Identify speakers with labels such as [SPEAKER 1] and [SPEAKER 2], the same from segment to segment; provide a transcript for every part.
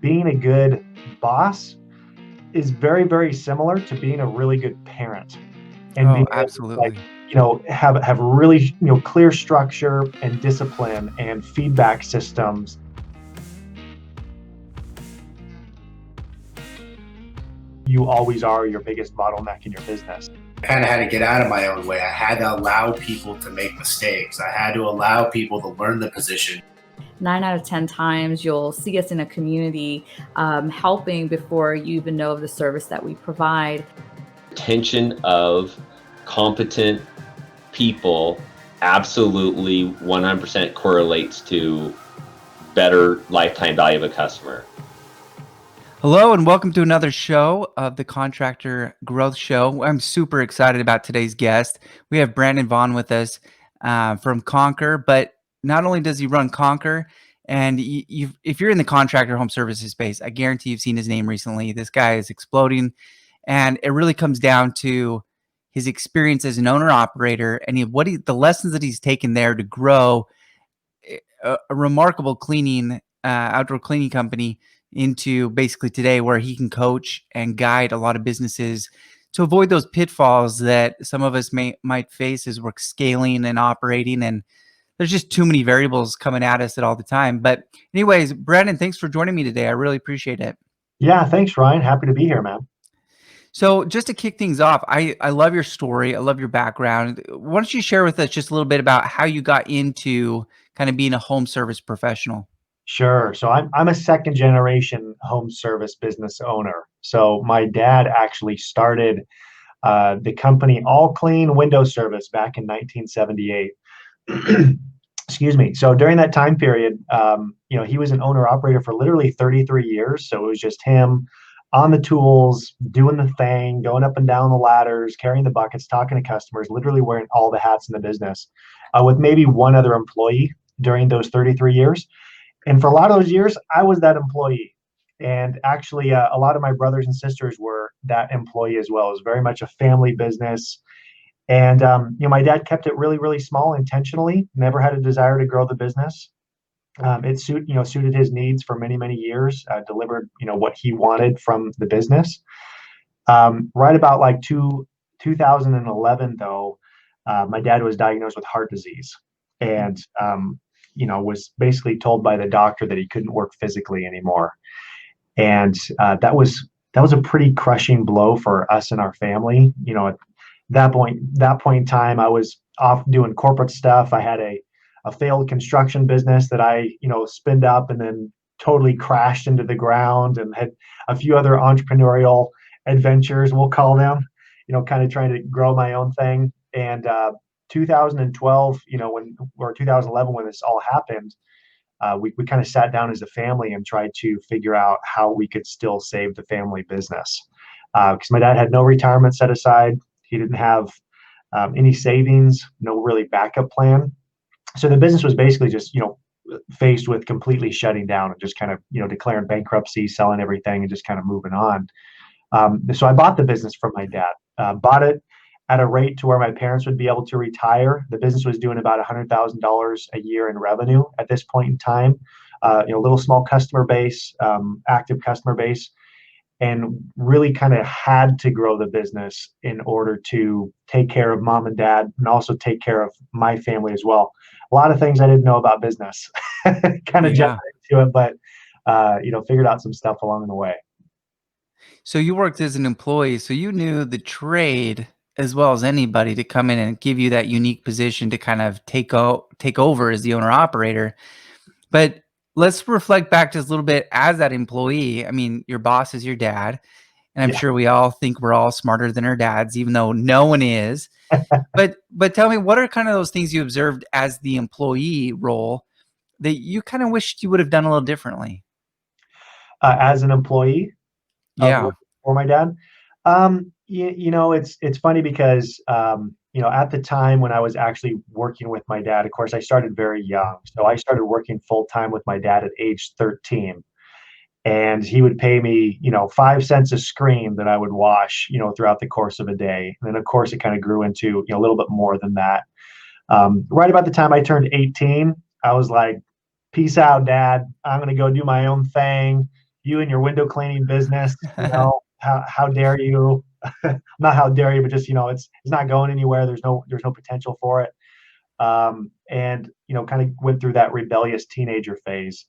[SPEAKER 1] being a good boss is very, very similar to being a really good parent and being
[SPEAKER 2] Oh,
[SPEAKER 1] able to
[SPEAKER 2] absolutely.
[SPEAKER 1] have really, clear structure and discipline and feedback systems. You always are your biggest bottleneck in your business.
[SPEAKER 3] Kind of had to get out of my own way. I had to allow people to make mistakes. I had to allow people to learn the position.
[SPEAKER 4] 9 out of 10 times, you'll see us in a community helping before you even know of the service that we provide.
[SPEAKER 5] Retention of competent people absolutely 100% correlates to better lifetime value of a customer.
[SPEAKER 2] Hello and welcome to another show of the Contractor Growth Show. I'm super excited about today's guest. We have Brandon Vaughn with us from Conquer, but not only does he run Conquer, and if you're in the contractor home services space, I guarantee you've seen his name recently. This guy is exploding, and it really comes down to his experience as an owner-operator and the lessons that he's taken there to grow a remarkable outdoor cleaning company into basically today, where he can coach and guide a lot of businesses to avoid those pitfalls that some of us might face as we're scaling and operating. And there's just too many variables coming at us at all the time. But anyways, Brandon, thanks for joining me today. I really appreciate it.
[SPEAKER 1] Yeah, thanks, Ryan. Happy to be here, man.
[SPEAKER 2] So just to kick things off, I love your story. I love your background. Why don't you share with us just a little bit about how you got into kind of being a home service professional?
[SPEAKER 1] Sure. So I'm a second generation home service business owner. So my dad actually started the company All Clean Window Service back in 1978. Excuse me. So during that time period, he was an owner operator for literally 33 years. So it was just him on the tools, doing the thing, going up and down the ladders, carrying the buckets, talking to customers, literally wearing all the hats in the business, with maybe one other employee during those 33 years. And for a lot of those years, I was that employee. And actually, a lot of my brothers and sisters were that employee as well. It was very much a family business. And, my dad kept it really, really small intentionally, never had a desire to grow the business. It suited his needs for many, many years, delivered, what he wanted from the business. Right about 2011, though, my dad was diagnosed with heart disease. And, was basically told by the doctor that he couldn't work physically anymore. And that was a pretty crushing blow for us and our family. At that point in time, I was off doing corporate stuff. I had a failed construction business that I, spinned up and then totally crashed into the ground, and had a few other entrepreneurial adventures, we'll call them, kind of trying to grow my own thing. And 2012, or 2011, when this all happened, we kind of sat down as a family and tried to figure out how we could still save the family business. Because my dad had no retirement set aside. He didn't have any savings, no really backup plan. So the business was basically just, faced with completely shutting down and just kind of, declaring bankruptcy, selling everything, and just kind of moving on. So I bought the business from my dad, bought it at a rate to where my parents would be able to retire. The business was doing about $100,000 a year in revenue at this point in time. Little small customer base, active customer base, and really kind of had to grow the business in order to take care of mom and dad, and also take care of my family as well. A lot of things I didn't know about business, kind of jumped into it, but figured out some stuff along the way.
[SPEAKER 2] So you worked as an employee, so you knew the trade as well as anybody to come in and give you that unique position to kind of take over as the owner operator. But let's reflect back just a little bit as that employee. I mean, your boss is your dad, and I'm sure we all think we're all smarter than our dads, even though no one is. But tell me, what are kind of those things you observed as the employee role that you kind of wished you would have done a little differently?
[SPEAKER 1] As an employee,
[SPEAKER 2] Yeah.
[SPEAKER 1] for my dad, it's funny because at the time when I was actually working with my dad, of course, I started very young. So I started working full time with my dad at age 13. And he would pay me, 5 cents a screen that I would wash, throughout the course of a day. And then, of course, it kind of grew into, a little bit more than that. Right about the time I turned 18, I was like, peace out, Dad. I'm going to go do my own thing. you and your window cleaning business, how dare you? Not how dare you, but just, it's not going anywhere. There's no potential for it. And, kind of went through that rebellious teenager phase.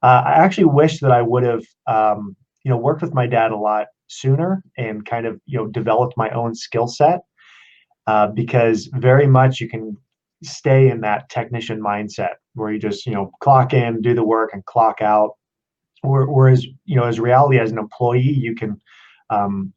[SPEAKER 1] I actually wish that I would have, worked with my dad a lot sooner and kind of, developed my own skill set, because very much you can stay in that technician mindset where you just, clock in, do the work, and clock out. Whereas, as reality as an employee, you can,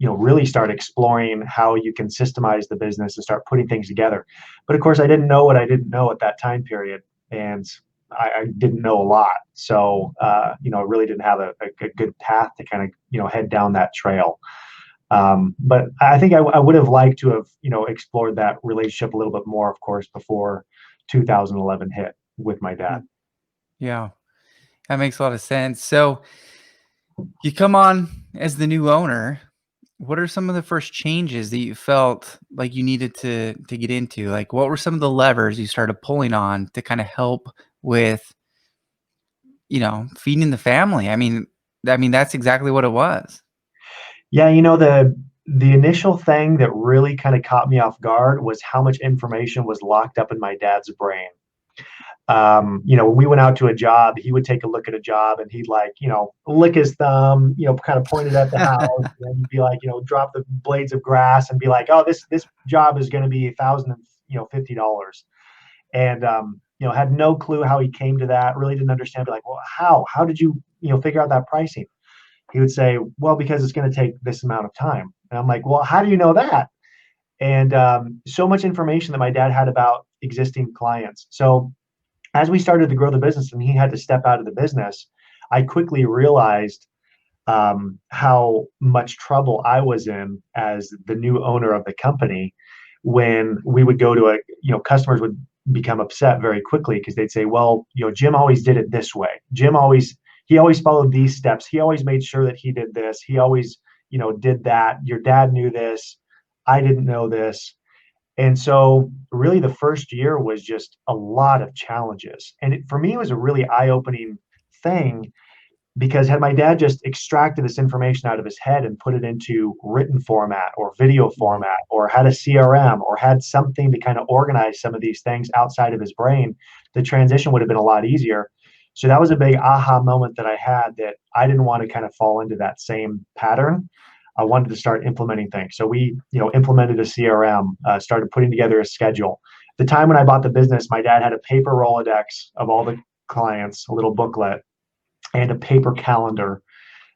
[SPEAKER 1] really start exploring how you can systemize the business and start putting things together. But of course, I didn't know what I didn't know at that time period, and I didn't know a lot. So, I really didn't have a good path to kind of, head down that trail. But I think I would have liked to have, explored that relationship a little bit more, of course, before 2011 hit with my dad.
[SPEAKER 2] Yeah, that makes a lot of sense. So you come on as the new owner. What are some of the first changes that you felt like you needed to get into? Like, what were some of the levers you started pulling on to kind of help with, feeding the family? I mean, that's exactly what it was.
[SPEAKER 1] Yeah, the initial thing that really kind of caught me off guard was how much information was locked up in my dad's brain. When we went out to a job, he would take a look at a job and he'd like, lick his thumb, kind of point it at the house, and be like, drop the blades of grass and be like, oh, this job is going to be $1,050. And, had no clue how he came to that, really didn't understand. Be like, well, how did you, figure out that pricing? He would say, well, because it's going to take this amount of time. And I'm like, well, how do you know that? And so much information that my dad had about existing clients. So as we started to grow the business and he had to step out of the business, I quickly realized how much trouble I was in as the new owner of the company. When we would go to customers would become upset very quickly because they'd say, well, Jim always did it this way. He always followed these steps. He always made sure that he did this. He always, did that. Your dad knew this. I didn't know this. And so really the first year was just a lot of challenges. And for me, it was a really eye-opening thing, because had my dad just extracted this information out of his head and put it into written format or video format, or had a CRM, or had something to kind of organize some of these things outside of his brain, the transition would have been a lot easier. So that was a big aha moment that I had, that I didn't want to kind of fall into that same pattern. I wanted to start implementing things. So we, implemented a CRM, started putting together a schedule. The time when I bought the business, my dad had a paper Rolodex of all the clients, a little booklet, and a paper calendar.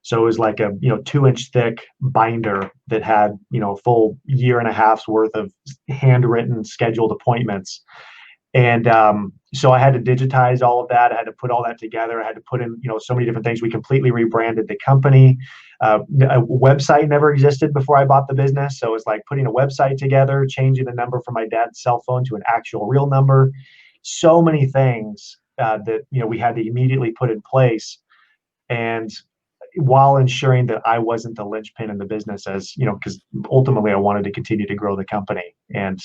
[SPEAKER 1] So it was like a 2-inch thick binder that had a full year and a half's worth of handwritten scheduled appointments. And so I had to digitize all of that. I had to put all that together. I had to put in so many different things. We completely rebranded the company. A website never existed before I bought the business, so it's like putting a website together, changing the number from my dad's cell phone to an actual real number. So many things that we had to immediately put in place, and while ensuring that I wasn't the linchpin in the business, as because ultimately I wanted to continue to grow the company. And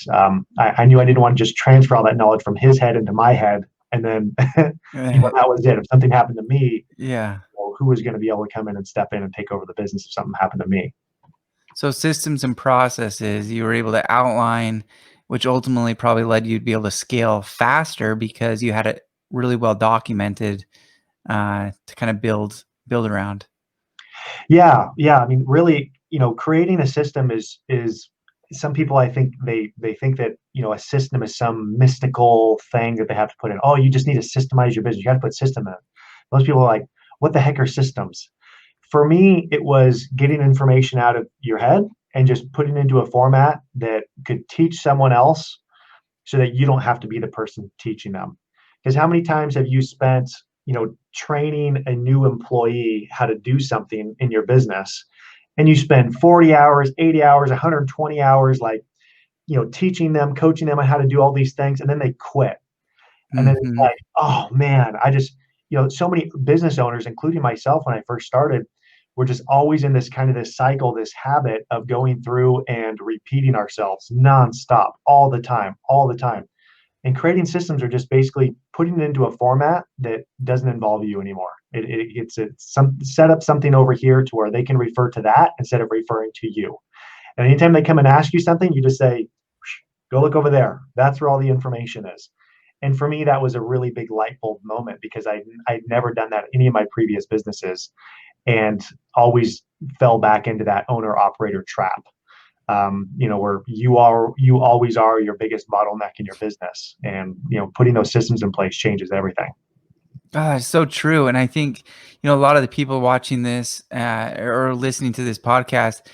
[SPEAKER 1] I knew I didn't want to just transfer all that knowledge from his head into my head, and then that was it. If something happened to me,
[SPEAKER 2] Yeah.
[SPEAKER 1] who was going to be able to come in and step in and take over the business if something happened to me?
[SPEAKER 2] So systems and processes you were able to outline, which ultimately probably led you to be able to scale faster because you had it really well documented to kind of build around.
[SPEAKER 1] Yeah. I mean, really, creating a system is some people, I think they think that a system is some mystical thing that they have to put in. Oh, you just need to systemize your business. You got to put system in. Most people are like, what the heck are systems? For me, it was getting information out of your head and just putting it into a format that could teach someone else, so that you don't have to be the person teaching them. Because how many times have you spent, training a new employee how to do something in your business, and you spend 40 hours, 80 hours, 120 hours, like, teaching them, coaching them on how to do all these things, and then they quit. And then it's
[SPEAKER 2] Mhm.
[SPEAKER 1] like, oh man, I just, so many business owners, including myself when I first started, were just always in this cycle, this habit of going through and repeating ourselves nonstop, all the time. And creating systems are just basically putting it into a format that doesn't involve you anymore. It's set up something over here to where they can refer to that instead of referring to you. And anytime they come and ask you something, you just say, go look over there. That's where all the information is. And for me, that was a really big light bulb moment because I'd never done that in any of my previous businesses and always fell back into that owner operator trap. Where you always are your biggest bottleneck in your business, and putting those systems in place changes everything.
[SPEAKER 2] It's so true. And I think, a lot of the people watching this or listening to this podcast,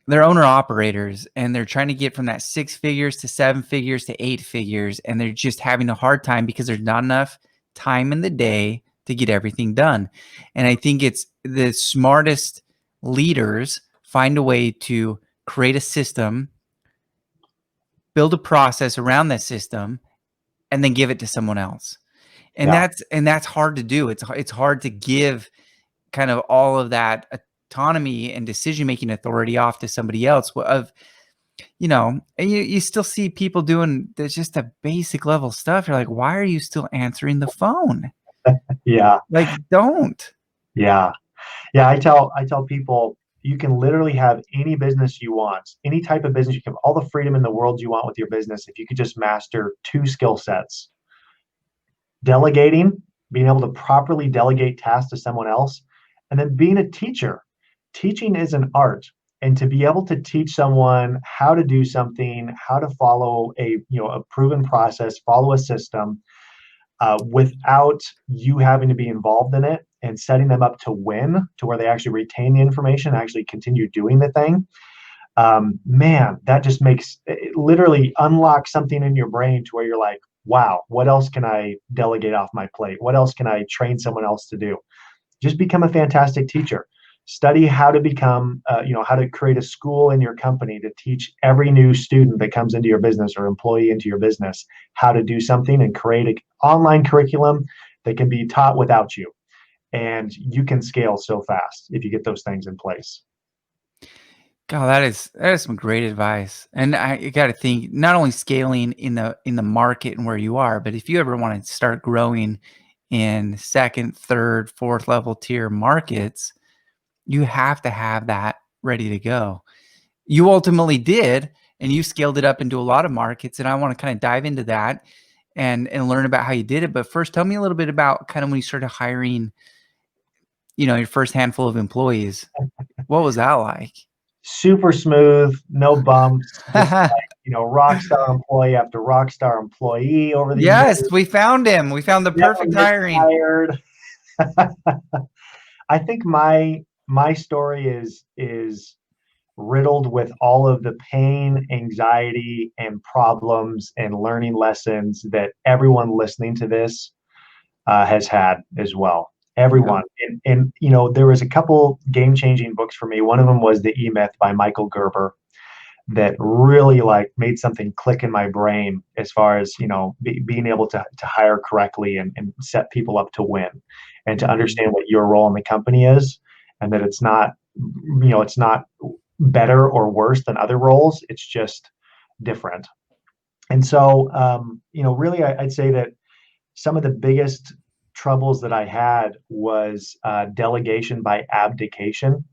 [SPEAKER 2] they're owner operators and they're trying to get from that 6 figures to 7 figures to 8 figures. And they're just having a hard time because there's not enough time in the day to get everything done. And I think it's the smartest leaders find a way to create a system, build a process around that system, and then give it to someone else. And that's hard to do. It's hard to give kind of all of that autonomy and decision-making authority off to somebody else and you still see people doing just a basic level stuff. You're like, why are you still answering the phone?
[SPEAKER 1] Yeah.
[SPEAKER 2] Like, don't.
[SPEAKER 1] Yeah. I tell people, you can literally have any business you want, any type of business. You can have all the freedom in the world you want with your business if you could just master 2 skill sets. Delegating, being able to properly delegate tasks to someone else, and then being a teacher. Teaching is an art, and to be able to teach someone how to do something, how to follow a proven process, follow a system, without you having to be involved in it, and setting them up to win, to where they actually retain the information, actually continue doing the thing. Man, that just literally unlock something in your brain to where you're like, wow, what else can I delegate off my plate? What else can I train someone else to do? Just become a fantastic teacher. Study how to become, how to create a school in your company to teach every new student that comes into your business or employee into your business how to do something, and create an online curriculum that can be taught without you. And you can scale so fast if you get those things in place.
[SPEAKER 2] God, that is some great advice. And you got to think not only scaling in the market and where you are, but if you ever want to start growing in 2nd, 3rd, 4th level tier markets, you have to have that ready to go. You ultimately did, and you scaled it up into a lot of markets. And I want to kind of dive into that and learn about how you did it. But first, tell me a little bit about kind of when you started hiring, your first handful of employees. What was that like?
[SPEAKER 1] Super smooth, no bumps, just like, rock star employee after rock star employee over the years.
[SPEAKER 2] Yes, we found him. We found the perfect hiring.
[SPEAKER 1] I think my story is riddled with all of the pain, anxiety, and problems and learning lessons that everyone listening to this has had as well. Everyone. And there was a couple game-changing books for me. One of them was The E-Myth by Michael Gerber that really made something click in my brain as far as being able to hire correctly and set people up to win, and to understand what your role in the company is, and that it's not better or worse than other roles. It's just different. And so really I'd say that some of the biggest troubles that I had was delegation by abdication,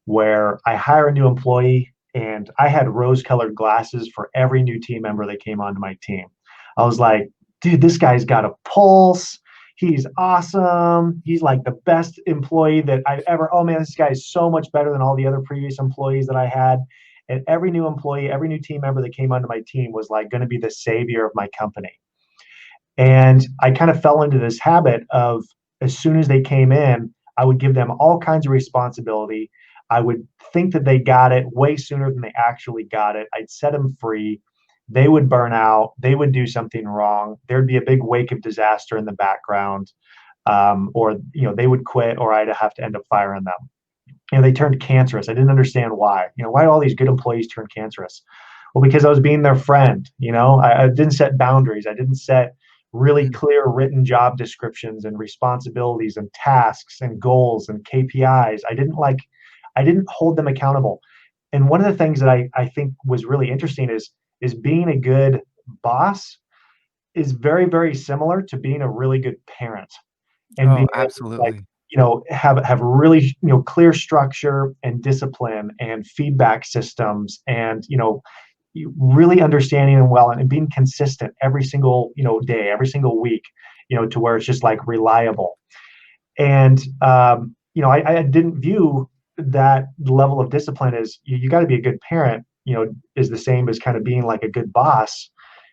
[SPEAKER 1] where I hire a new employee and I had rose-colored glasses for every new team member that came onto my team. I was like, dude, this guy's got a pulse. He's awesome. He's like the best employee that I've ever, oh man, this guy is so much better than all the other previous employees that I had. And every new employee, every new team member that came onto my team was going to be the savior of my company. And I kind of fell into this habit of, as soon as they came in, I would give them all kinds of responsibility. I would think that they got it way sooner than they actually got it. I'd set them free. They would burn out. They would do something wrong. There'd be a big wake of disaster in the background, or they would quit, or I'd have to end up firing them. They turned cancerous. I didn't understand why. Why do all these good employees turn cancerous? Well, because I was being their friend. I didn't set boundaries. I didn't set really clear written job descriptions and responsibilities and tasks and goals and KPIs. I didn't hold them accountable. And one of the things that I think was really interesting is being a good boss is very, very similar to being a really good parent and
[SPEAKER 2] Oh,
[SPEAKER 1] being able to, like,
[SPEAKER 2] absolutely.
[SPEAKER 1] have really, clear structure and discipline and feedback systems, and really understanding them well, and being consistent every single day, every single week, to where it's just like reliable. And I didn't view that level of discipline as you got to be a good parent, is the same as kind of being like a good boss,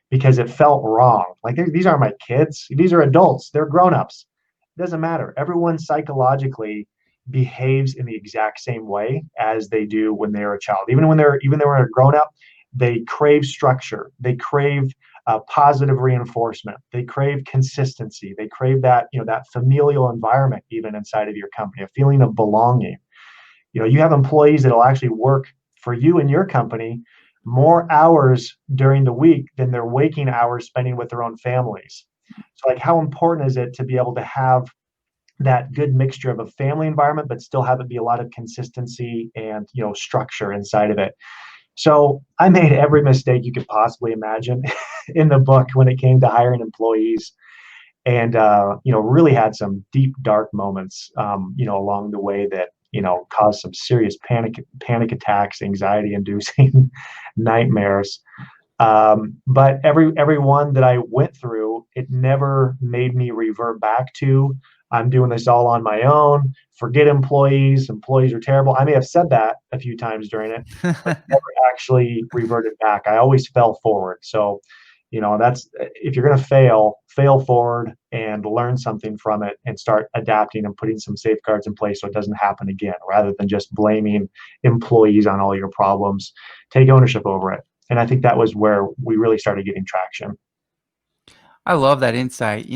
[SPEAKER 1] because it felt wrong. Like, these aren't my kids; these are adults. They're grown-ups. It doesn't matter. Everyone psychologically behaves in the exact same way as they do when they're a child. Even when they're a grown-up, they crave structure. They crave positive reinforcement. They crave consistency. They crave that familial environment, even inside of your company, a feeling of belonging. You have employees that'll actually work for you and your company more hours during the week than their waking hours spending with their own families. So, like, how important is it to be able to have that good mixture of a family environment, but still have it be a lot of consistency and structure inside of it? So I made every mistake you could possibly imagine in the book when it came to hiring employees, and really had some deep, dark moments, along the way that caused some serious panic attacks, anxiety-inducing nightmares. But every one that I went through, it never made me revert back to, I'm doing this all on my own. Forget employees. Employees are terrible. I may have said that a few times during it, but never actually reverted back. I always fell forward. So, that's, if you're going to fail forward and learn something from it, and start adapting and putting some safeguards in place so it doesn't happen again, rather than just blaming employees on all your problems. Take ownership over it. And I think that was where we really started getting traction.
[SPEAKER 2] I love that insight.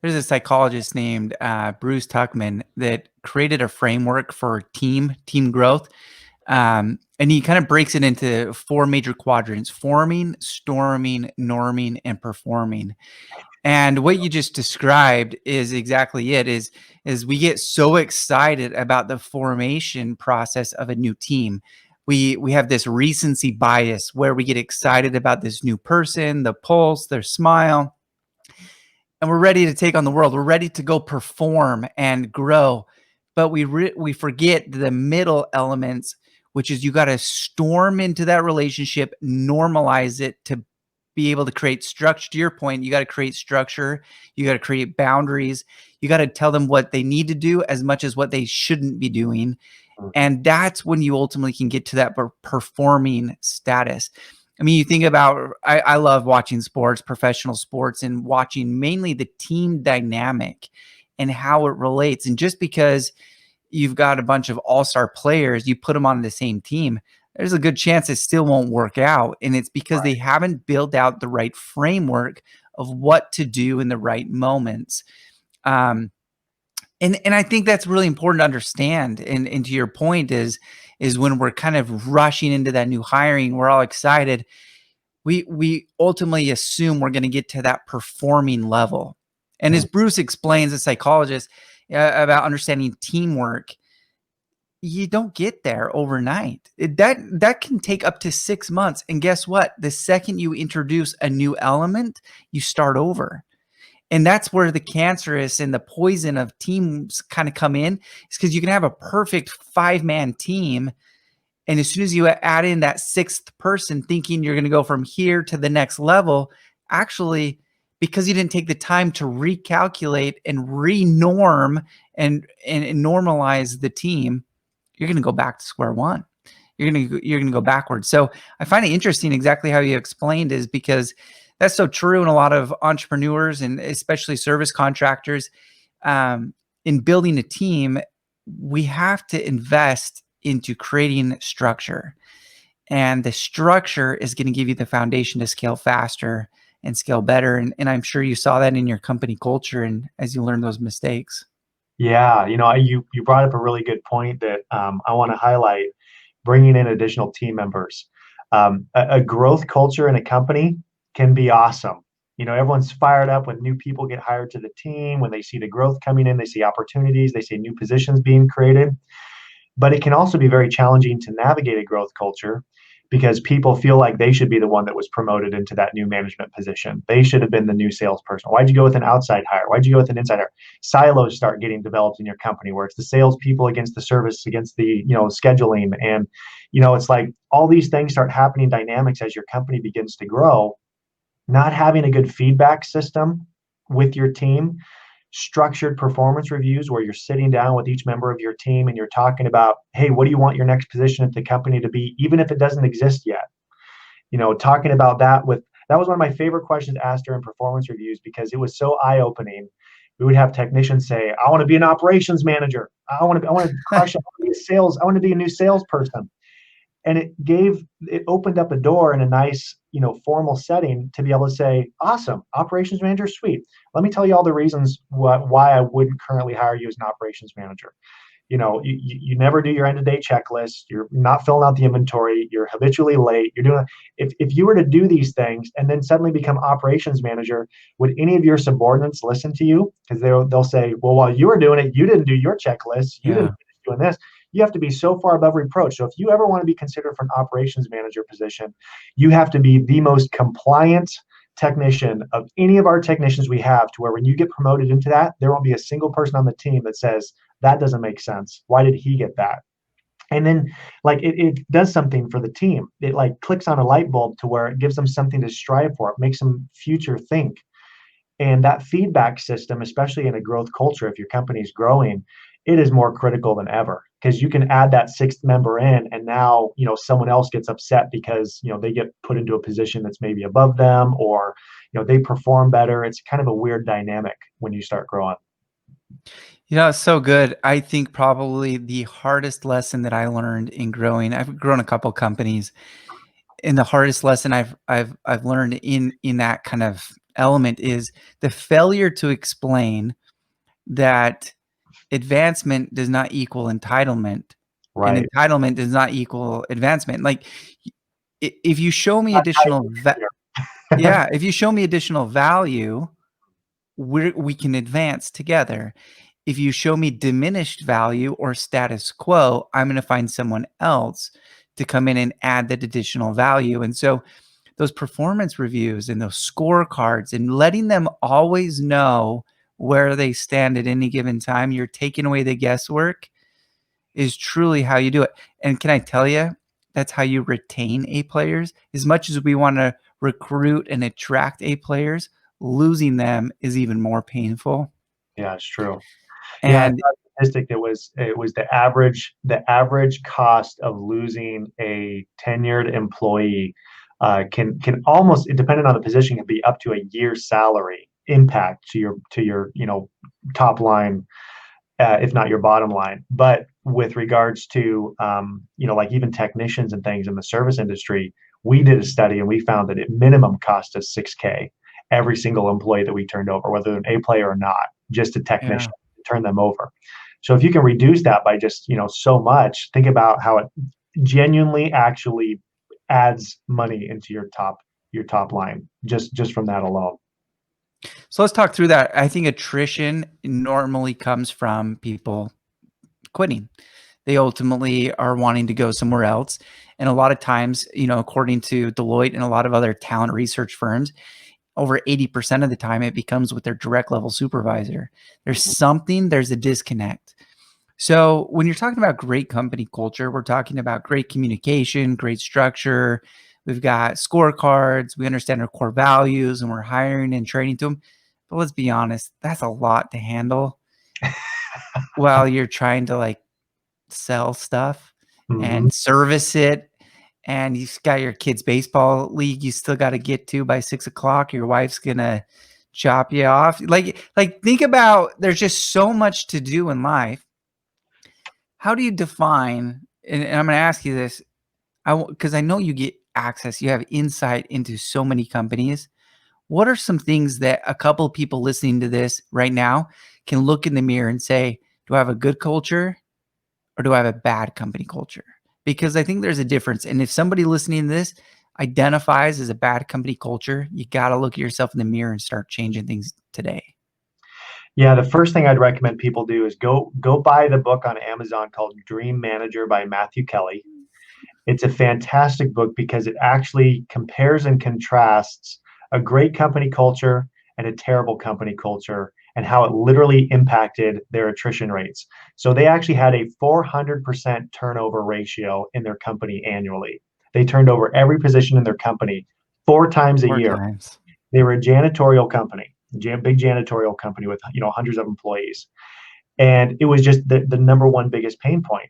[SPEAKER 2] There's a psychologist named Bruce Tuckman that created a framework for team growth. And he kind of breaks it into four major quadrants: forming, storming, norming, and performing. And what you just described is exactly it. Is we get so excited about the formation process of a new team. We have this recency bias where we get excited about this new person, the pulse, their smile, and we're ready to take on the world. We're ready to go perform and grow. But we forget the middle elements, which is you got to storm into that relationship, normalize it to be able to create structure. To your point, you got to create structure. You got to create boundaries. You got to tell them what they need to do as much as what they shouldn't be doing. And that's when you ultimately can get to that performing status. I mean, you think about, I love watching sports, professional sports, and watching mainly the team dynamic and how it relates. And just because you've got a bunch of all-star players, you put them on the same team, there's a good chance it still won't work out. And it's because they haven't built out the right framework of what to do in the right moments. And I think that's really important to understand. And to your point is when we're kind of rushing into that new hiring, we're all excited. We ultimately assume we're going to get to that performing level. And as Bruce explains, a psychologist, about understanding teamwork, you don't get there overnight. That can take up to 6 months. And guess what? The second you introduce a new element, you start over. And that's where the cancerous and the poison of teams kind of come in. It's because you can have a perfect 5-man team, and as soon as you add in that 6th person thinking you're going to go from here to the next level, actually, because you didn't take the time to recalculate and re-norm and normalize the team, you're going to go back to square one. You're going to go backwards. So I find it interesting exactly how you explained, is because that's so true in a lot of entrepreneurs and especially service contractors. In building a team, we have to invest into creating structure, and the structure is going to give you the foundation to scale faster and scale better. And I'm sure you saw that in your company culture and as you learn those mistakes.
[SPEAKER 1] Yeah, you brought up a really good point that I want to highlight: bringing in additional team members. A growth culture in a company can be awesome. Everyone's fired up when new people get hired to the team, when they see the growth coming in, they see opportunities, they see new positions being created. But it can also be very challenging to navigate a growth culture because people feel like they should be the one that was promoted into that new management position. They should have been the new salesperson. Why'd you go with an outside hire? Why'd you go with an inside hire? Silos start getting developed in your company where it's the salespeople against the service, against the, scheduling. And, it's like all these things start happening dynamics as your company begins to grow. Not having a good feedback system with your team, structured performance reviews where you're sitting down with each member of your team and you're talking about, hey, what do you want your next position at the company to be, even if it doesn't exist yet? Talking about that was one of my favorite questions asked during performance reviews because it was so eye-opening. We would have technicians say, I want to be an operations manager. I want to crush it. I want to be a sales. I want to be a new salesperson. And it opened up a door in a nice, formal setting to be able to say, awesome, operations manager, sweet. Let me tell you all the reasons why I wouldn't currently hire you as an operations manager. You never do your end-of-day checklist. You're not filling out the inventory. You're habitually late. If you were to do these things and then suddenly become operations manager, would any of your subordinates listen to you? Because they'll say, well, while you were doing it, you didn't do your checklist. You didn't finish doing this. You have to be so far above reproach. So if you ever want to be considered for an operations manager position, you have to be the most compliant technician of any of our technicians we have, to where when you get promoted into that, there won't be a single person on the team that says, that doesn't make sense. Why did he get that? And then it does something for the team. It clicks on a light bulb to where it gives them something to strive for. It makes them future think. And that feedback system, especially in a growth culture, if your company is growing, it is more critical than ever, because you can add that sixth member in and now, someone else gets upset because, they get put into a position that's maybe above them, or, they perform better. It's kind of a weird dynamic when you start growing.
[SPEAKER 2] It's so good. I think probably the hardest lesson that I learned in growing, I've grown a couple companies, and the hardest lesson I've learned in that kind of element is the failure to explain that advancement does not equal entitlement,
[SPEAKER 1] Right.
[SPEAKER 2] and entitlement does not equal advancement. Like, if you show me additional, if you show me additional value, we can advance together. If you show me diminished value or status quo, I'm going to find someone else to come in and add that additional value. And so those performance reviews and those scorecards and letting them always know where they stand at any given time, you're taking away the guesswork, is truly how you do it. And can I tell you, that's how you retain A players. As much as we want to recruit and attract A players, losing them is even more painful.
[SPEAKER 1] Yeah, it's true.
[SPEAKER 2] And
[SPEAKER 1] I saw a statistic that was the average cost of losing a tenured employee can almost, depending on the position, can be up to a year's salary impact to your top line, if not your bottom line. But with regards to even technicians and things in the service industry, we did a study and we found that it minimum cost us $6,000 every single employee that we turned over, whether they're an A player or not, just a technician. Turn them over. So if you can reduce that by just so much, think about how it genuinely actually adds money into your top line just from that alone.
[SPEAKER 2] So let's talk through that. I think attrition normally comes from people quitting. They ultimately are wanting to go somewhere else. And a lot of times, according to Deloitte and a lot of other talent research firms, over 80% of the time it becomes with their direct level supervisor. There's a disconnect. So when you're talking about great company culture, we're talking about great communication, great structure. We've got scorecards. We understand our core values and we're hiring and training to them. But let's be honest, that's a lot to handle while you're trying to sell stuff and service it. And you've got your kids' baseball league you still got to get to by 6 o'clock. Your wife's going to chop you off. Think about, there's just so much to do in life. How do you define, and I'm going to ask you this, because I know you get access, you have insight into so many companies. What are some things that a couple of people listening to this right now can look in the mirror and say, do I have a good culture or do I have a bad company culture? Because I think there's a difference. And if somebody listening to this identifies as a bad company culture, you got to look at yourself in the mirror and start changing things today.
[SPEAKER 1] Yeah, the first thing I'd recommend people do is go buy the book on Amazon called Dream Manager by Matthew Kelly. It's a fantastic book because it actually compares and contrasts a great company culture and a terrible company culture and how it literally impacted their attrition rates. So they actually had a 400% turnover ratio in their company annually. They turned over every position in their company 4 times a
[SPEAKER 2] 4
[SPEAKER 1] year.
[SPEAKER 2] times.
[SPEAKER 1] They were a janitorial company, big janitorial company with hundreds of employees. And it was just the number one biggest pain point.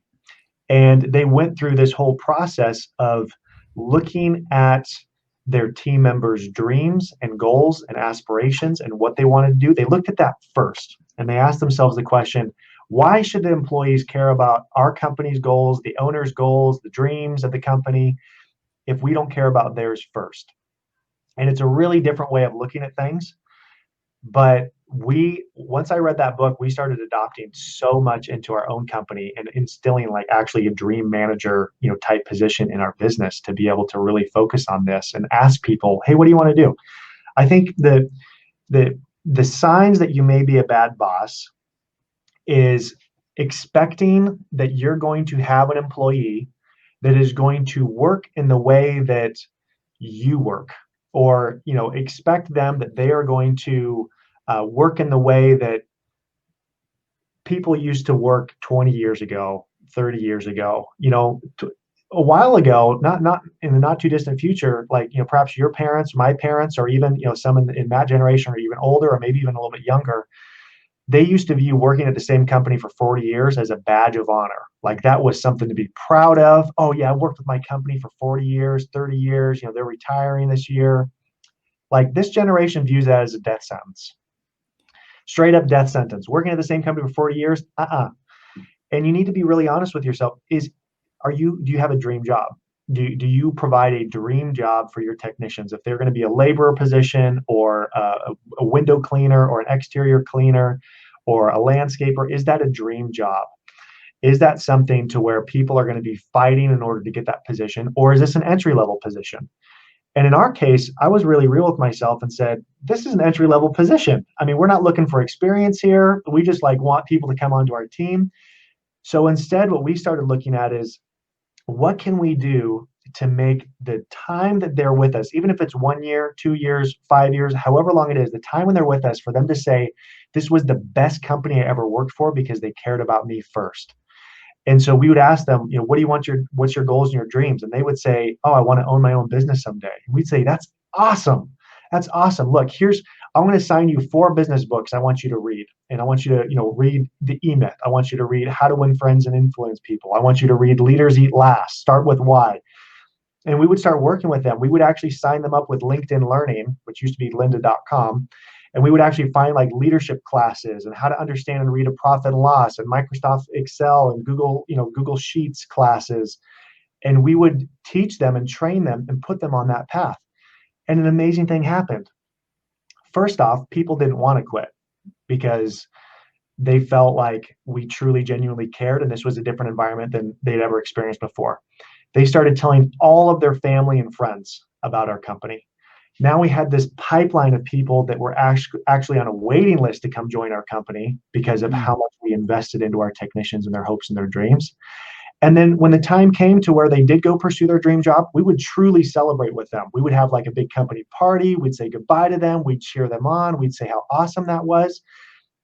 [SPEAKER 1] And they went through this whole process of looking at their team members' dreams and goals and aspirations and what they wanted to do. They looked at that first and they asked themselves the question, why should the employees care about our company's goals, the owner's goals, the dreams of the company, if we don't care about theirs first? And it's a really different way of looking at things. But once I read that book, we started adopting so much into our own company and instilling like actually a dream manager, type position in our business to be able to really focus on this and ask people, hey, what do you want to do? I think the signs that you may be a bad boss is expecting that you're going to have an employee that is going to work in the way that you work, or expect them that they are going to work in the way that people used to work 20 years ago, 30 years ago, a while ago, not in the not too distant future, like, perhaps your parents, my parents, or even, some in that generation or even older, or maybe even a little bit younger, they used to view working at the same company for 40 years as a badge of honor. Like that was something to be proud of. Oh yeah, I worked with my company for 40 years, 30 years, they're retiring this year. Like this generation views that as a death sentence. Straight up death sentence. Working at the same company for 40 years? And you need to be really honest with yourself. Do you have a dream job? Do you provide a dream job for your technicians? If they're going to be a laborer position or a window cleaner or an exterior cleaner or a landscaper, is that a dream job? Is that something to where people are going to be fighting in order to get that position? Or is this an entry-level position? And in our case, I was really real with myself and said, this is an entry-level position. I mean, we're not looking for experience here. We just want people to come onto our team. So instead, what we started looking at is, what can we do to make the time that they're with us, even if it's 1 year, 2 years, 5 years, however long it is, the time when they're with us, for them to say, this was the best company I ever worked for because they cared about me first. And so we would ask them, what's your goals and your dreams? And they would say, oh, I want to own my own business someday. And we'd say, that's awesome. That's awesome. Look, I'm going to assign you 4 business books I want you to read. And I want you to, read The E-Myth. I want you to read How to Win Friends and Influence People. I want you to read Leaders Eat Last, Start with Why. And we would start working with them. We would actually sign them up with LinkedIn Learning, which used to be lynda.com. And we would actually find leadership classes and how to understand and read a profit and loss and Microsoft Excel and Google Sheets classes. And we would teach them and train them and put them on that path. And an amazing thing happened. First off, people didn't want to quit because they felt like we truly, genuinely cared. And this was a different environment than they'd ever experienced before. They started telling all of their family and friends about our company. Now we had this pipeline of people that were actually on a waiting list to come join our company because of how much we invested into our technicians and their hopes and their dreams. And then when the time came to where they did go pursue their dream job, we would truly celebrate with them. We would have a big company party. We'd say goodbye to them. We'd cheer them on. We'd say how awesome that was.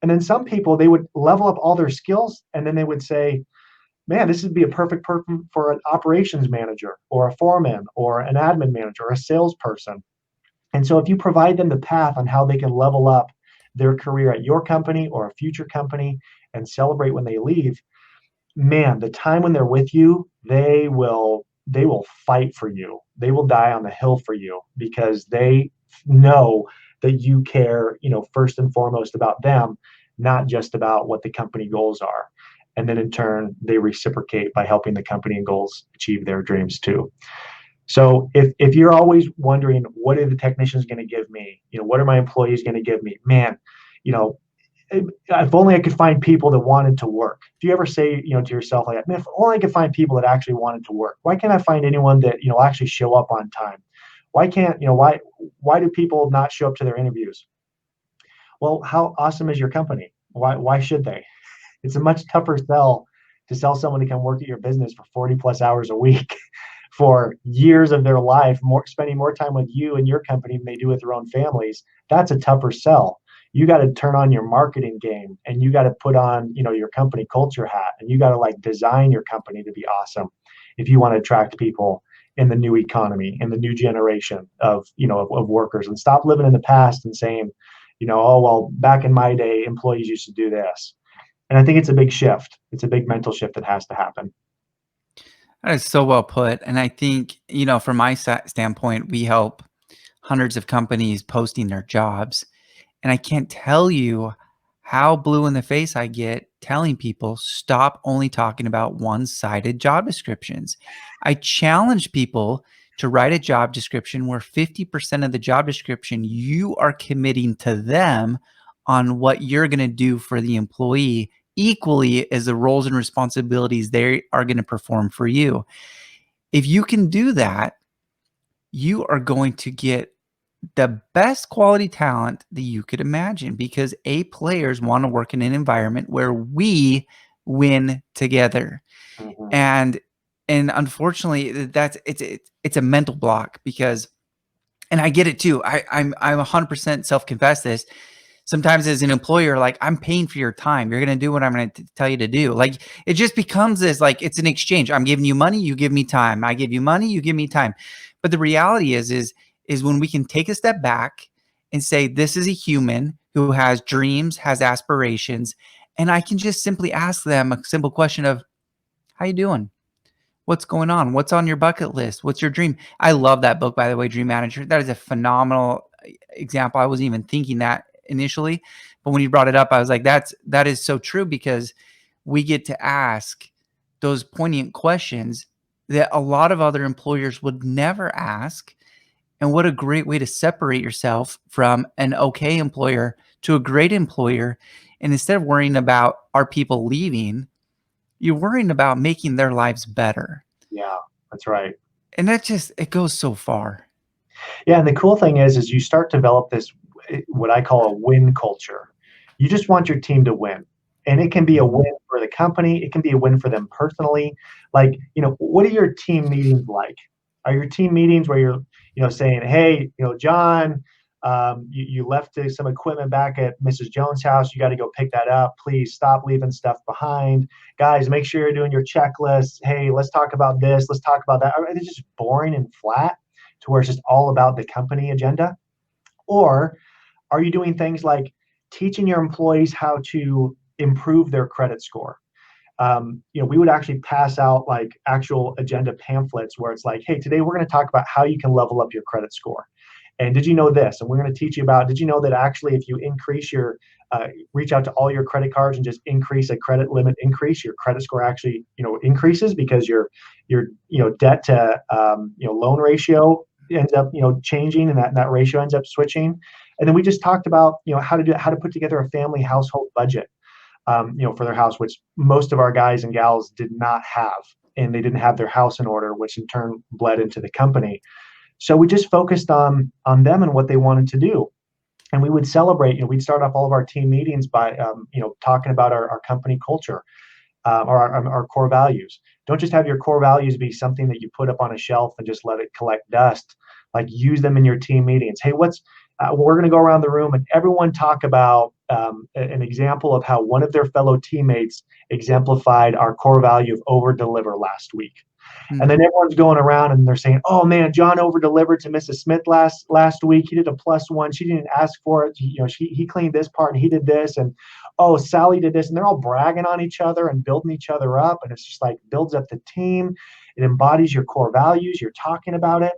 [SPEAKER 1] And then some people, they would level up all their skills. And then they would say, man, this would be a perfect person for an operations manager or a foreman or an admin manager or a salesperson. And so if you provide them the path on how they can level up their career at your company or a future company and celebrate when they leave, man, the time when they're with you, they will fight for you. They will die on the hill for you because they know that you care, first and foremost about them, not just about what the company goals are. And then in turn, they reciprocate by helping the company and goals achieve their dreams too. So if you're always wondering, what are the technicians going to give me? What are my employees going to give me? Man, if only I could find people that wanted to work. If you ever say, to yourself like, man, if only I could find people that actually wanted to work. Why can't I find anyone that, actually show up on time? Why can't, why do people not show up to their interviews? Well, how awesome is your company? Why should they? It's a much tougher sell to sell someone to come work at your business for 40 plus hours a week for years of their life, spending more time with you and your company than they do with their own families, that's a tougher sell. You got to turn on your marketing game, and you got to put on, your company culture hat, and you got to like design your company to be awesome if you want to attract people in the new economy, in the new generation of, of workers, and stop living in the past and saying, oh, well, back in my day, employees used to do this. And I think it's a big shift. It's a big mental shift that has to happen.
[SPEAKER 2] That is so well put. And I think, from my standpoint, we help hundreds of companies posting their jobs. And I can't tell you how blue in the face I get telling people stop only talking about one-sided job descriptions. I challenge people to write a job description where 50% of the job description you are committing to them on what you're going to do for the employee equally as the roles and responsibilities they are going to perform for you. If you can do that, you are going to get the best quality talent that you could imagine, because A, players want to work in an environment where we win together.
[SPEAKER 1] Mm-hmm.
[SPEAKER 2] And unfortunately, it's a mental block, because, and I get it too. I'm 100% self-confess this. Sometimes as an employer, like, I'm paying for your time. You're going to do what I'm going to tell you to do. Like, it just becomes this, like, it's an exchange. I'm giving you money, you give me time. I give you money, you give me time. But the reality is when we can take a step back and say, this is a human who has dreams, has aspirations, and I can just simply ask them a simple question of, how you doing? What's going on? What's on your bucket list? What's your dream? I love that book, by the way, Dream Manager. That is a phenomenal example. I wasn't even thinking that initially, but when you brought it up, I was like, that is so true, because we get to ask those poignant questions that a lot of other employers would never ask. And what a great way to separate yourself from an okay employer to a great employer. And instead of worrying about are people leaving, you're worrying about making their lives better.
[SPEAKER 1] Yeah, that's right.
[SPEAKER 2] And it goes so far.
[SPEAKER 1] Yeah, and the cool thing is you start to develop this, what I call a win culture. You just want your team to win. And it can be a win for the company. It can be a win for them personally. Like, what are your team meetings like? Are your team meetings where you're, saying, hey, John, you left some equipment back at Mrs. Jones' house. You got to go pick that up. Please stop leaving stuff behind. Guys, make sure you're doing your checklists. Hey, let's talk about this. Let's talk about that. It's just boring and flat to where it's just all about the company agenda? Or are you doing things like teaching your employees how to improve their credit score? We would actually pass out like actual agenda pamphlets where it's like, hey, today we're going to talk about how you can level up your credit score. And did you know this? And we're going to teach you about, did you know that actually if you increase your, reach out to all your credit cards and just increase a credit limit increase, your credit score actually, increases, because your debt to, loan ratio ends up, changing, and that ratio ends up switching. And then we just talked about, how to put together a family household budget, for their house, which most of our guys and gals did not have, and they didn't have their house in order, which in turn bled into the company. So we just focused on them and what they wanted to do. And we would celebrate, we'd start off all of our team meetings by, talking about our company culture, or our core values. Don't just have your core values be something that you put up on a shelf and just let it collect dust. Like, use them in your team meetings. Hey, we're going to go around the room and everyone talk about an example of how one of their fellow teammates exemplified our core value of over deliver last week. And then everyone's going around and they're saying, oh man, John over delivered to Mrs. Smith last week. He did a +1. She didn't ask for it. He cleaned this part and he did this. And oh, Sally did this. And they're all bragging on each other and building each other up. And it's just like builds up the team. It embodies your core values. You're talking about it.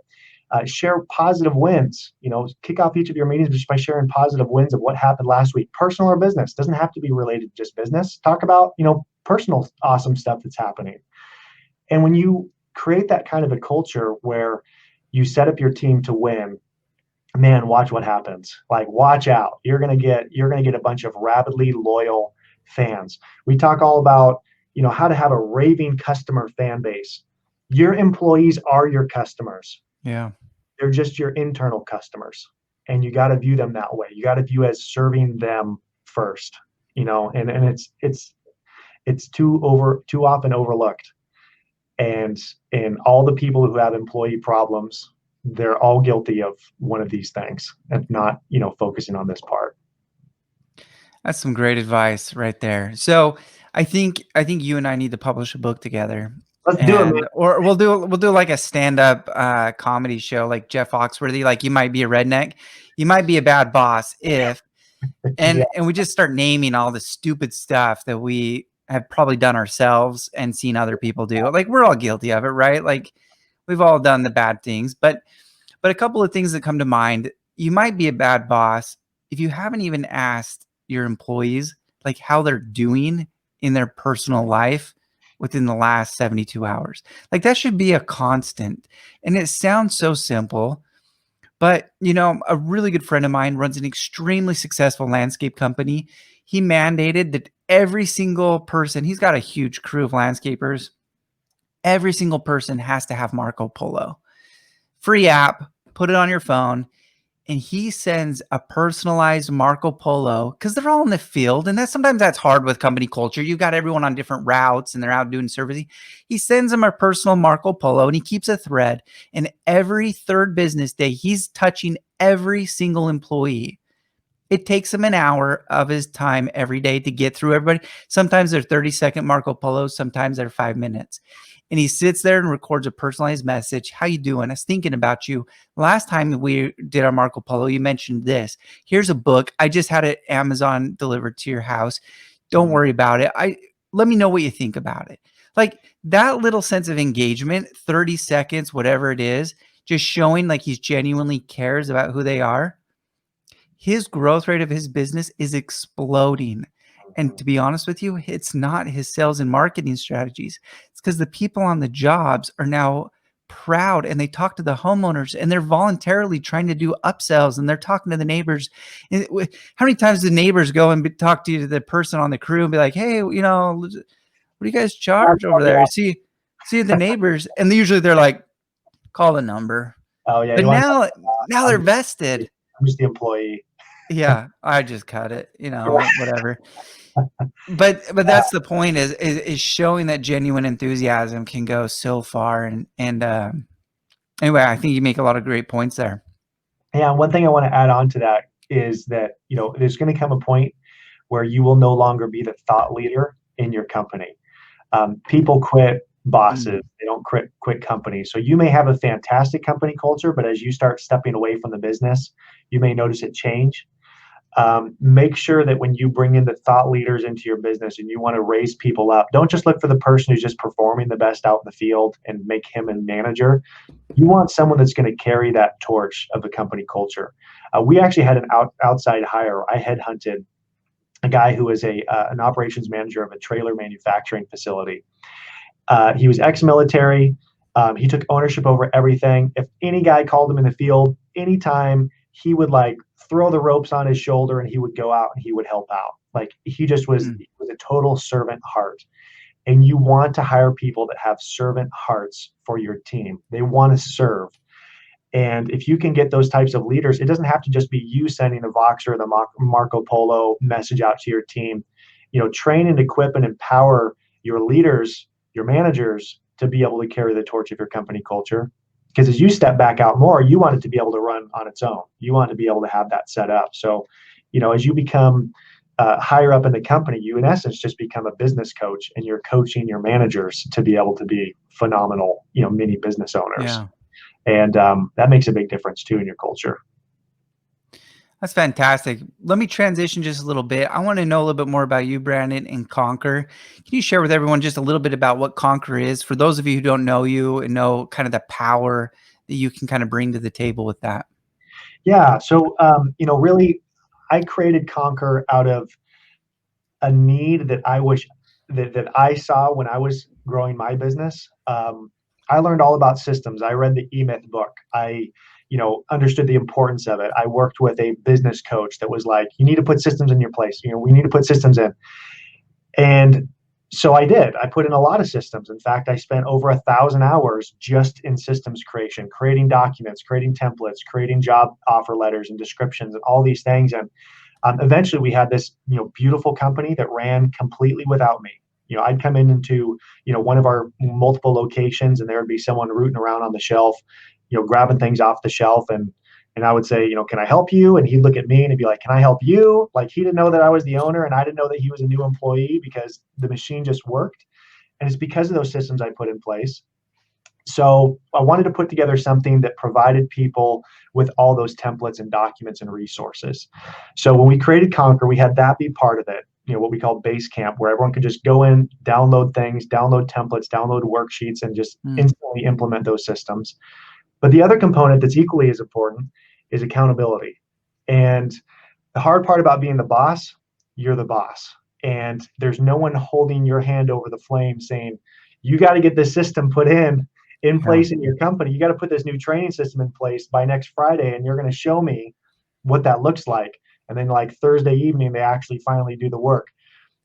[SPEAKER 1] Share positive wins. Kick off each of your meetings just by sharing positive wins of what happened last week, personal or business. Doesn't have to be related to just business. Talk about, personal awesome stuff that's happening. And when you create that kind of a culture where you set up your team to win, man, watch what happens. Like, watch out. You're gonna get a bunch of rabidly loyal fans. We talk all about, how to have a raving customer fan base. Your employees are your customers.
[SPEAKER 2] Yeah.
[SPEAKER 1] They're just your internal customers. And you got to view them that way. You got to view as serving them first, and it's too often overlooked. And all the people who have employee problems, they're all guilty of one of these things and not, focusing on this part.
[SPEAKER 2] That's some great advice right there. So I think you and I need to publish a book together.
[SPEAKER 1] Let's do it, man.
[SPEAKER 2] Or we'll do like a stand-up comedy show like Jeff Foxworthy. Like, you might be a redneck, you might be a bad boss if
[SPEAKER 1] Yeah.
[SPEAKER 2] and we just start naming all the stupid stuff that we have probably done ourselves and seen other people do. Like, we're all guilty of it, right? Like, we've all done the bad things, but a couple of things that come to mind. You might be a bad boss if you haven't even asked your employees like how they're doing in their personal life within the last 72 hours. Like, that should be a constant. And it sounds so simple, but a really good friend of mine runs an extremely successful landscape company. He mandated that every single person, he's got a huge crew of landscapers, every single person has to have Marco Polo. Free app, put it on your phone, and he sends a personalized Marco Polo, because they're all in the field, and sometimes that's hard with company culture. You've got everyone on different routes and they're out doing servicing. He sends them a personal Marco Polo, and he keeps a thread, and every third business day he's touching every single employee. It takes him an hour of his time every day to get through everybody. Sometimes they're 30-second Marco Polos, sometimes they're 5 minutes. And he sits there and records a personalized message. How you doing? I was thinking about you. Last time we did our Marco Polo, you mentioned this. Here's a book. I just had it Amazon delivered to your house. Don't worry about it. Let me know what you think about it. Like, that little sense of engagement, 30 seconds, whatever it is, just showing like he's genuinely cares about who they are. His growth rate of his business is exploding. And to be honest with you, it's not his sales and marketing strategies. It's because the people on the jobs are now proud, and they talk to the homeowners, and they're voluntarily trying to do upsells, and they're talking to the neighbors. And how many times do neighbors go and talk to the person on the crew and be like, hey, what do you guys charge over there? See the neighbors. And usually they're like, call the number.
[SPEAKER 1] Oh yeah.
[SPEAKER 2] But now they're vested.
[SPEAKER 1] I'm just the employee.
[SPEAKER 2] Yeah, I just cut it, whatever. But that's the point, is showing that genuine enthusiasm can go so far. And anyway, I think you make a lot of great points there.
[SPEAKER 1] Yeah, one thing I want to add on to that is that, there's going to come a point where you will no longer be the thought leader in your company. People quit bosses. They don't quit companies. So you may have a fantastic company culture, but as you start stepping away from the business, you may notice it change. Make sure that when you bring in the thought leaders into your business and you want to raise people up, don't just look for the person who's just performing the best out in the field and make him a manager. You want someone that's going to carry that torch of the company culture. We actually had an outside hire. I headhunted a guy who was an operations manager of a trailer manufacturing facility. He was ex-military. He took ownership over everything. If any guy called him in the field, anytime, he would throw the ropes on his shoulder and he would go out and he would help out. Like, he just was, he was a total servant heart. And you want to hire people that have servant hearts for your team. They want to serve. And if you can get those types of leaders, it doesn't have to just be you sending the Voxer, the Marco Polo message out to your team. Train and equip and empower your leaders, your managers, to be able to carry the torch of your company culture. Because as you step back out more, you want it to be able to run on its own. You want to be able to have that set up. So, as you become higher up in the company, you in essence just become a business coach, and you're coaching your managers to be able to be phenomenal, mini business owners.
[SPEAKER 2] Yeah.
[SPEAKER 1] And that makes a big difference too in your culture.
[SPEAKER 2] That's fantastic. Let me transition just a little bit. I want to know a little bit more about you, Brandon, and Conquer. Can you share with everyone just a little bit about what Conquer is, for those of you who don't know you and know kind of the power that you can kind of bring to the table with that?
[SPEAKER 1] Yeah. So, really, I created Conquer out of a need that I wish that I saw when I was growing my business. I learned all about systems. I read the E-Myth book. I understood the importance of it. I worked with a business coach that was like, you need to put systems in your place. We need to put systems in. And so I did. I put in a lot of systems. In fact, I spent over 1,000 hours just in systems creation, creating documents, creating templates, creating job offer letters and descriptions and all these things. And eventually we had this, beautiful company that ran completely without me. I'd come into, one of our multiple locations, and there would be someone rooting around on the shelf, grabbing things off the shelf. And I would say, can I help you? And he'd look at me and he'd be like, can I help you? Like, he didn't know that I was the owner, and I didn't know that he was a new employee, because the machine just worked. And it's because of those systems I put in place. So I wanted to put together something that provided people with all those templates and documents and resources. So when we created Conquer, we had that be part of it, what we call Basecamp, where everyone could just go in, download things, download templates, download worksheets, and just instantly implement those systems. But the other component that's equally as important is accountability. And the hard part about being the boss, you're the boss. And there's no one holding your hand over the flame saying, you got to get this system put in place in your company. You got to put this new training system in place by next Friday, and you're going to show me what that looks like. And then like Thursday evening, they actually finally do the work.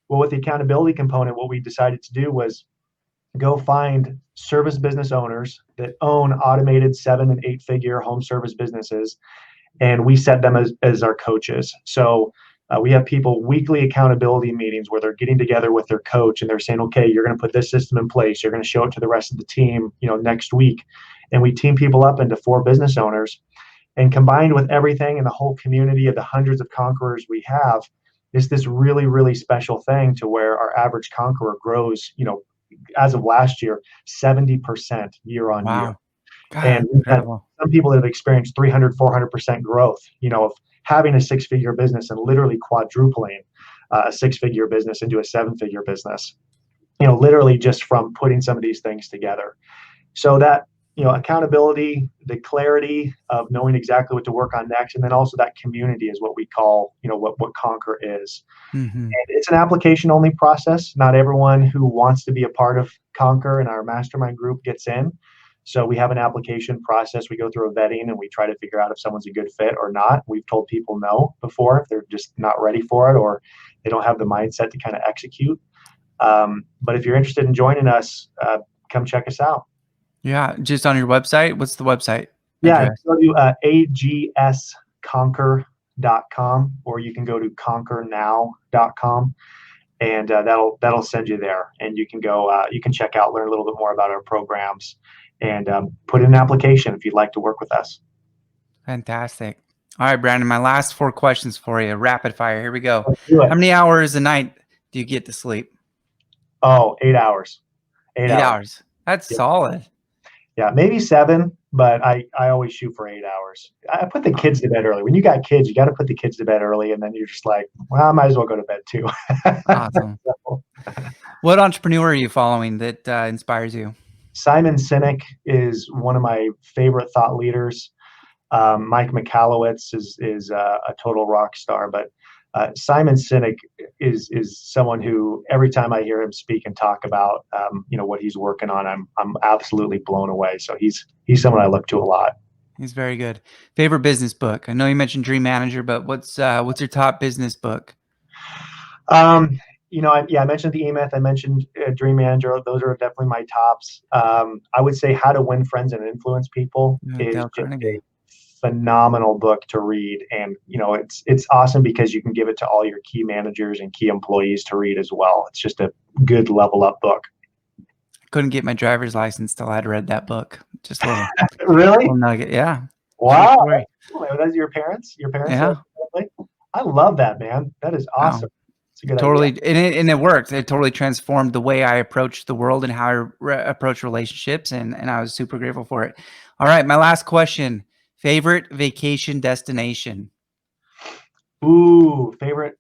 [SPEAKER 1] Well, with the accountability component, what we decided to do was go find service business owners that own automated 7 and 8 figure home service businesses, and we set them as our coaches. So we have people weekly accountability meetings where they're getting together with their coach, and they're saying, okay, you're going to put this system in place. You're going to show it to the rest of the team, next week. And we team people up into 4 business owners, and combined with everything in the whole community of the hundreds of conquerors we have, is this really, really special thing to where our average conqueror grows, as of last year, 70% year on year.
[SPEAKER 2] God,
[SPEAKER 1] and we've had
[SPEAKER 2] incredible.
[SPEAKER 1] some people that have experienced 300, 400% growth, of having a 6-figure business and literally quadrupling a 6-figure business into a 7-figure business, literally just from putting some of these things together. So that, accountability, the clarity of knowing exactly what to work on next, and then also that community is what we call, what Conquer is. And it's an application only process. Not everyone who wants to be a part of Conquer in our mastermind group gets in. So we have an application process. We go through a vetting, and we try to figure out if someone's a good fit or not. We've told people no before if they're just not ready for it, or they don't have the mindset to kind of execute. But if you're interested in joining us, come check us out.
[SPEAKER 2] Yeah, just on your website. What's the website?
[SPEAKER 1] Yeah, go to agsconquer.com, or you can go to conquernow.com. And that'll send you there, and you can go. You can check out, learn a little bit more about our programs, and put in an application if you'd like to work with us.
[SPEAKER 2] Fantastic. All right, Brandon, my last 4 questions for you. Rapid fire. Here we go.
[SPEAKER 1] Let's do it.
[SPEAKER 2] How many hours a night do you get to sleep?
[SPEAKER 1] Oh, 8 hours.
[SPEAKER 2] 8 hours. That's solid.
[SPEAKER 1] Yeah, maybe 7, but I always shoot for 8 hours. I put the kids to bed early. When you got kids, you got to put the kids to bed early, and then you're just like, well, I might as well go to bed too.
[SPEAKER 2] Awesome. What entrepreneur are you following that inspires you?
[SPEAKER 1] Simon Sinek is one of my favorite thought leaders. Mike Michalowicz is a total rock star, but Simon Sinek is someone who every time I hear him speak and talk about what he's working on, I'm absolutely blown away. So he's someone I look to a lot.
[SPEAKER 2] He's very good. Favorite business book? I know you mentioned Dream Manager, but what's your top business book?
[SPEAKER 1] I mentioned the E-Myth. I mentioned Dream Manager. Those are definitely my tops. I would say How to Win Friends and Influence People is just a phenomenal book to read, and it's awesome because you can give it to all your key managers and key employees to read as well. It's just a good level up book.
[SPEAKER 2] Couldn't get my driver's license till I'd read that book. Just a little,
[SPEAKER 1] really?
[SPEAKER 2] little nugget. Yeah.
[SPEAKER 1] Wow. That's your parents? Your parents?
[SPEAKER 2] Yeah.
[SPEAKER 1] I love that, man. That is awesome.
[SPEAKER 2] Wow.
[SPEAKER 1] It's a good
[SPEAKER 2] totally
[SPEAKER 1] idea.
[SPEAKER 2] And it worked. It totally transformed the way I approached the world and how I approach relationships, and I was super grateful for it. All right, my last question. Favorite vacation destination?
[SPEAKER 1] Favorite.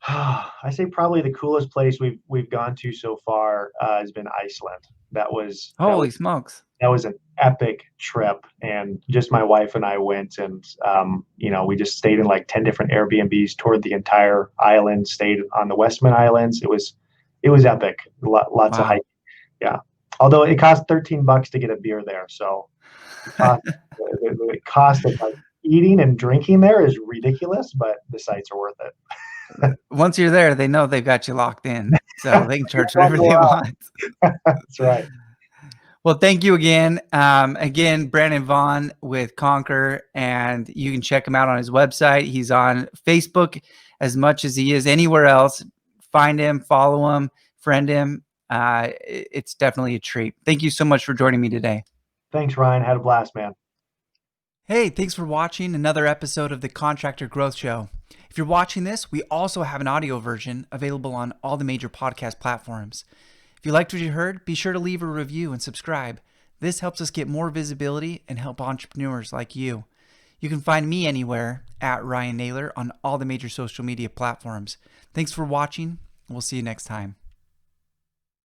[SPEAKER 1] I say probably the coolest place we've gone to so far has been Iceland.
[SPEAKER 2] Holy smokes.
[SPEAKER 1] That was an epic trip, and just my wife and I went, and we just stayed in like 10 different Airbnbs, toured the entire island, stayed on the Westman Islands. It was epic. Lots of hiking. Yeah. Although it cost $13 to get a beer there, so the cost of like eating and drinking there is ridiculous, but the sights are worth it.
[SPEAKER 2] Once you're there, they know they've got you locked in, so they can charge whatever they want.
[SPEAKER 1] That's right.
[SPEAKER 2] Well, thank you again. Again, Brandon Vaughn with Conquer, and you can check him out on his website. He's on Facebook as much as he is anywhere else. find him, follow him, friend him. It's definitely a treat. Thank you so much for joining me today.
[SPEAKER 1] Thanks, Ryan. Had a blast, man.
[SPEAKER 2] Hey, thanks for watching another episode of the Contractor Growth Show. If you're watching this, we also have an audio version available on all the major podcast platforms. If you liked what you heard, be sure to leave a review and subscribe. This helps us get more visibility and help entrepreneurs like you. You can find me anywhere at Ryan Naylor on all the major social media platforms. Thanks for watching. We'll see you next time.